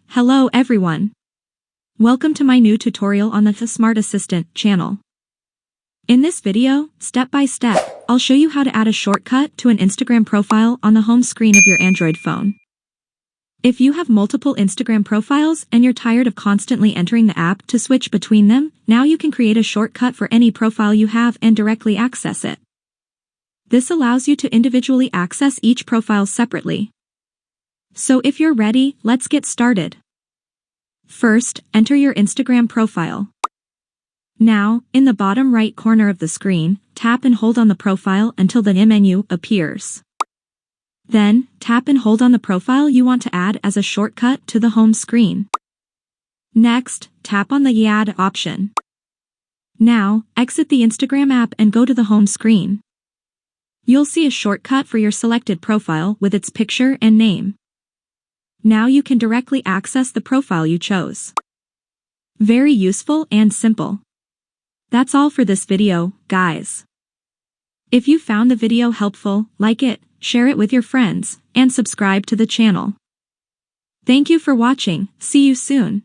Hello everyone. Welcome to my new tutorial on the Smart Assistant channel. In this video, step by step, I'll show you how to add a shortcut to an Instagram profile on the home screen of your Android phone. If you have multiple Instagram profiles and you're tired of constantly entering the app to switch between them, now you can create a shortcut for any profile you have and directly access it. This allows you to individually access each profile separately. So if you're ready, let's get started. First, enter your Instagram profile. Now, in the bottom right corner of the screen, tap and hold on the profile until the menu appears. Then, tap and hold on the profile you want to add as a shortcut to the home screen. Next, tap on the Add option. Now, exit the Instagram app and go to the home screen. You'll see a shortcut for your selected profile with its picture and name. Now you can directly access the profile you chose. Very useful and simple. That's all for this video, guys. If you found the video helpful, like it, share it with your friends, and subscribe to the channel. Thank you for watching. See you soon.